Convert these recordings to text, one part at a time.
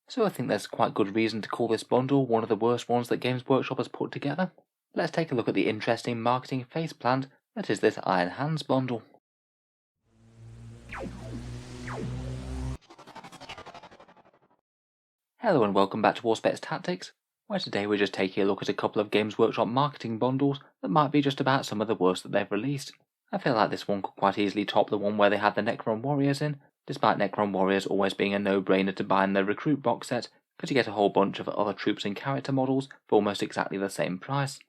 So I think there's quite good reason to call this bundle one of the worst ones that Games Workshop has put together. Let's take a look at the interesting marketing faceplant that is this Iron Hands bundle. Hello and welcome back to Auspex Tactics, where today we're just taking a look at a couple of Games Workshop marketing bundles that might be just about some of the worst that they've released. I feel like this one could quite easily top the one where they had the Necron Warriors in, despite Necron Warriors always being a no-brainer to buy in the Recruit box set, because you get a whole bunch of other troops and character models for almost exactly the same price.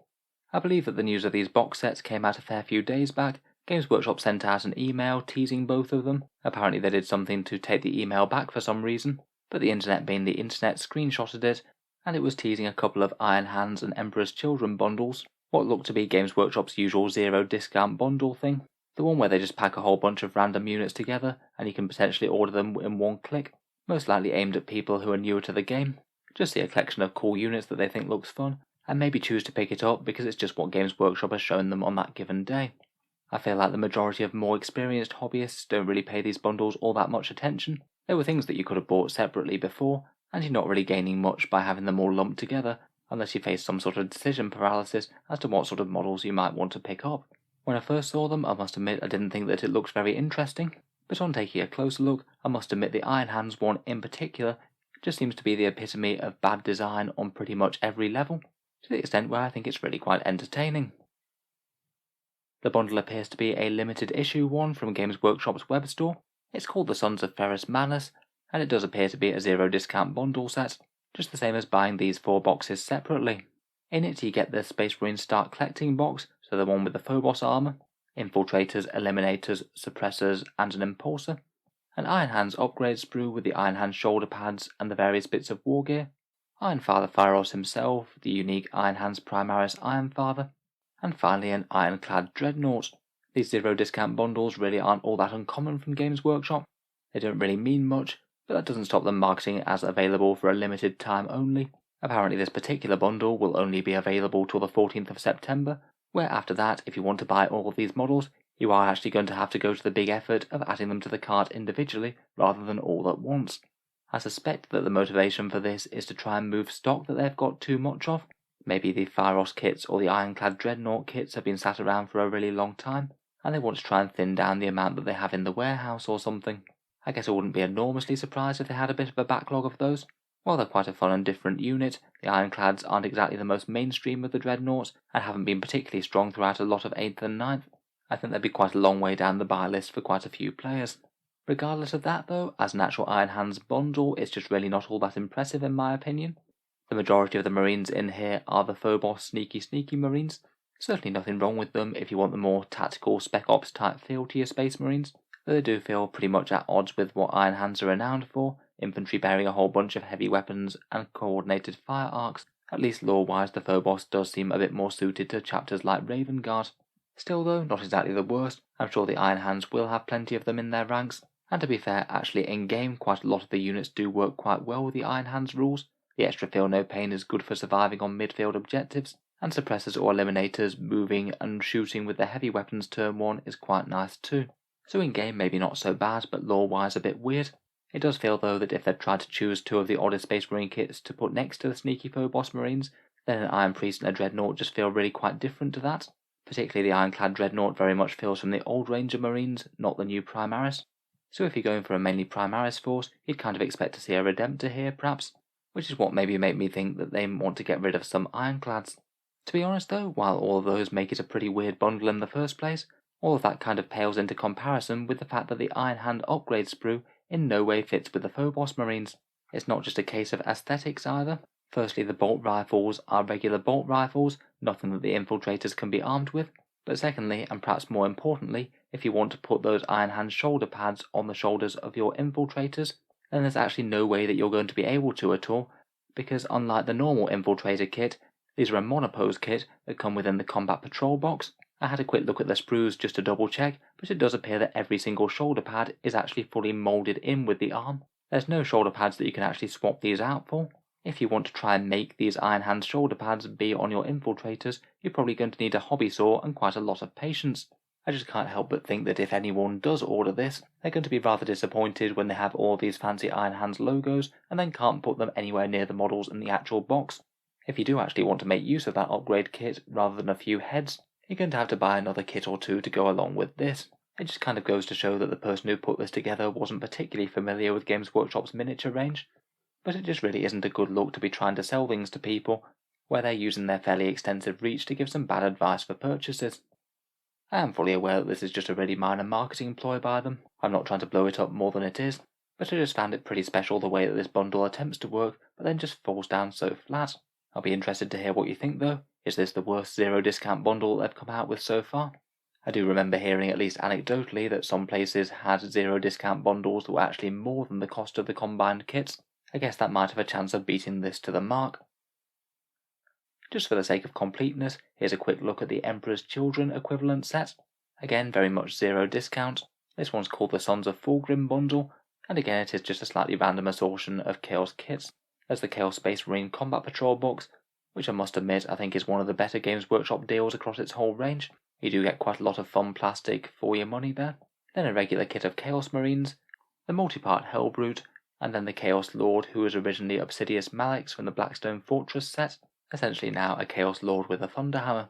I believe that the news of these box sets came out a fair few days back. Games Workshop sent out an email teasing both of them. Apparently they did something to take the email back for some reason, but the internet being the internet screenshotted it, and it was teasing a couple of Iron Hands and Emperor's Children bundles, what looked to be Games Workshop's usual zero discount bundle thing. The one where they just pack a whole bunch of random units together and you can potentially order them in one click, most likely aimed at people who are newer to the game. Just see a collection of cool units that they think looks fun, and maybe choose to pick it up because it's just what Games Workshop has shown them on that given day. I feel like the majority of more experienced hobbyists don't really pay these bundles all that much attention. There were things that you could have bought separately before, and you're not really gaining much by having them all lumped together, unless you face some sort of decision paralysis as to what sort of models you might want to pick up. When I first saw them, I must admit I didn't think that it looked very interesting, but on taking a closer look, I must admit the Iron Hands one in particular just seems to be the epitome of bad design on pretty much every level, to the extent where I think it's really quite entertaining. The bundle appears to be a limited issue one from Games Workshop's web store. It's called the Sons of Ferrus Manus, and it does appear to be a zero discount bundle set, just the same as buying these 4 boxes separately. In it you get the Space Marine Start Collecting box, so the one with the Phobos armor, Infiltrators, Eliminators, Suppressors, and an Impulsor, an Iron Hands upgrade sprue with the Iron Hands shoulder pads and the various bits of war gear, Iron Father Ferrus himself, the unique Iron Hands Primaris Iron Father, and finally an Ironclad Dreadnought. These zero discount bundles really aren't all that uncommon from Games Workshop. They don't really mean much, but that doesn't stop them marketing it as available for a limited time only. Apparently this particular bundle will only be available till the 14th of September, where after that, if you want to buy all of these models, you are actually going to have to go to the big effort of adding them to the cart individually rather than all at once. I suspect that the motivation for this is to try and move stock that they've got too much of. Maybe the Ferrus kits or the Ironclad Dreadnought kits have been sat around for a really long time, and they want to try and thin down the amount that they have in the warehouse or something. I guess I wouldn't be enormously surprised if they had a bit of a backlog of those. While they're quite a fun and different unit, the Ironclads aren't exactly the most mainstream of the Dreadnoughts, and haven't been particularly strong throughout a lot of 8th and 9th. I think they'd be quite a long way down the buy list for quite a few players. Regardless of that though, as an actual Iron Hands bundle, it's just really not all that impressive in my opinion. The majority of the Marines in here are the Phobos sneaky Marines. Certainly nothing wrong with them if you want the more tactical Spec Ops type feel to your Space Marines, though they do feel pretty much at odds with what Iron Hands are renowned for, infantry bearing a whole bunch of heavy weapons and coordinated fire arcs. At least lore-wise the Phobos does seem a bit more suited to chapters like Raven Guard. Still though, not exactly the worst. I'm sure the Iron Hands will have plenty of them in their ranks, and to be fair, actually in-game quite a lot of the units do work quite well with the Iron Hands rules. The extra feel no pain is good for surviving on midfield objectives, and suppressors or eliminators moving and shooting with their heavy weapons turn 1 is quite nice too. So in-game maybe not so bad, but lore-wise a bit weird. It does feel though that if they'd tried to choose 2 of the oddest Space Marine kits to put next to the sneaky Phobos Marines, then an Iron Priest and a Dreadnought just feel really quite different to that. Particularly the Ironclad Dreadnought very much feels from the old Ranger Marines, not the new Primaris. So if you're going for a mainly Primaris force, you'd kind of expect to see a Redemptor here perhaps, which is what maybe made me think that they want to get rid of some Ironclads. To be honest though, while all of those make it a pretty weird bundle in the first place, all of that kind of pales into comparison with the fact that the Iron Hand upgrade sprue in no way fits with the Phobos Marines. It's not just a case of aesthetics either. Firstly, the bolt rifles are regular bolt rifles, nothing that the infiltrators can be armed with. But secondly, and perhaps more importantly, if you want to put those Iron Hand shoulder pads on the shoulders of your infiltrators, then there's actually no way that you're going to be able to at all, because unlike the normal infiltrator kit, these are a monopose kit that come within the combat patrol box. I had a quick look at the sprues just to double check, but it does appear that every single shoulder pad is actually fully moulded in with the arm. There's no shoulder pads that you can actually swap these out for. If you want to try and make these Iron Hand shoulder pads be on your infiltrators, you're probably going to need a hobby saw and quite a lot of patience. I just can't help but think that if anyone does order this, they're going to be rather disappointed when they have all these fancy Iron Hands logos and then can't put them anywhere near the models in the actual box. If you do actually want to make use of that upgrade kit rather than a few heads, you're going to have to buy another kit or two to go along with this. It just kind of goes to show that the person who put this together wasn't particularly familiar with Games Workshop's miniature range, but it just really isn't a good look to be trying to sell things to people where they're using their fairly extensive reach to give some bad advice for purchases. I am fully aware that this is just a really minor marketing ploy by them. I'm not trying to blow it up more than it is, but I just found it pretty special the way that this bundle attempts to work, but then just falls down so flat. I'll be interested to hear what you think though. Is this the worst zero discount bundle they've come out with so far? I do remember hearing, at least anecdotally, that some places had zero discount bundles that were actually more than the cost of the combined kits. I guess that might have a chance of beating this to the mark. Just for the sake of completeness, here's a quick look at the Emperor's Children equivalent set. Again, very much zero discount. This one's called the Sons of Fulgrim bundle, and again it is just a slightly random assortment of Chaos kits. There's the Chaos Space Marine Combat Patrol box, which I must admit I think is one of the better Games Workshop deals across its whole range. You do get quite a lot of fun plastic for your money there. Then a regular kit of Chaos Marines, the multi-part Hellbrute, and then the Chaos Lord, who was originally Obsidious Malix from the Blackstone Fortress set, essentially now a Chaos Lord with a Thunderhammer.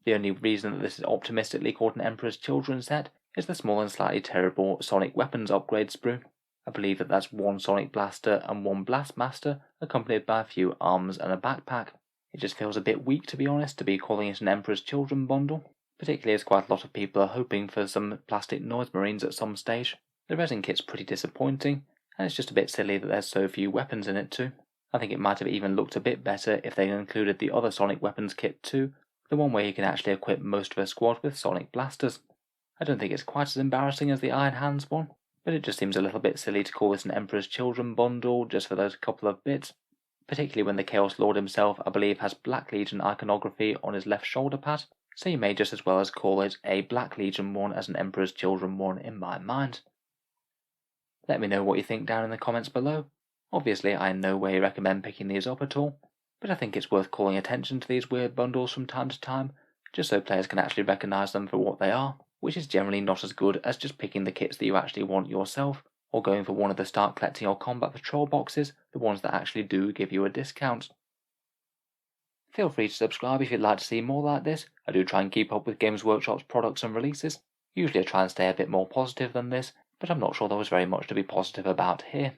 The only reason that this is optimistically called an Emperor's Children set is the small and slightly terrible Sonic Weapons upgrade sprue. I believe that that's one Sonic Blaster and one Blastmaster, accompanied by a few arms and a backpack. It just feels a bit weak, to be honest, to be calling it an Emperor's Children bundle, particularly as quite a lot of people are hoping for some plastic Noise Marines at some stage. The resin kit's pretty disappointing, and it's just a bit silly that there's so few weapons in it too. I think it might have even looked a bit better if they included the other Sonic Weapons kit too, the one where you can actually equip most of a squad with Sonic Blasters. I don't think it's quite as embarrassing as the Iron Hands one, but it just seems a little bit silly to call this an Emperor's Children bundle just for those couple of bits, particularly when the Chaos Lord himself, I believe, has Black Legion iconography on his left shoulder pad, so you may just as well as call it a Black Legion one as an Emperor's Children one in my mind. Let me know what you think down in the comments below. Obviously, I in no way recommend picking these up at all, but I think it's worth calling attention to these weird bundles from time to time, just so players can actually recognise them for what they are, which is generally not as good as just picking the kits that you actually want yourself, or going for one of the Start Collecting or Combat Patrol boxes, the ones that actually do give you a discount. Feel free to subscribe if you'd like to see more like this. I do try and keep up with Games Workshop's products and releases. Usually I try and stay a bit more positive than this, but I'm not sure there was very much to be positive about here.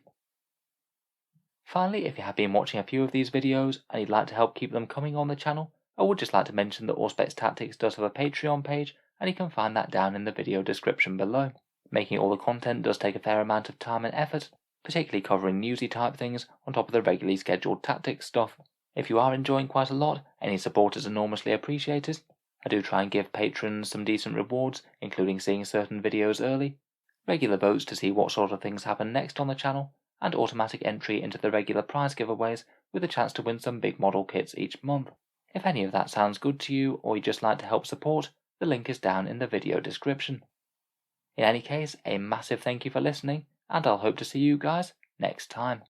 Finally, if you have been watching a few of these videos and you'd like to help keep them coming on the channel, I would just like to mention that Auspex Tactics does have a Patreon page, and you can find that down in the video description below. Making all the content does take a fair amount of time and effort, particularly covering newsy type things on top of the regularly scheduled tactics stuff. If you are enjoying quite a lot, any support is enormously appreciated. I do try and give patrons some decent rewards, including seeing certain videos early, regular votes to see what sort of things happen next on the channel, and automatic entry into the regular prize giveaways with a chance to win some big model kits each month. If any of that sounds good to you, or you'd just like to help support, the link is down in the video description. In any case, a massive thank you for listening, and I'll hope to see you guys next time.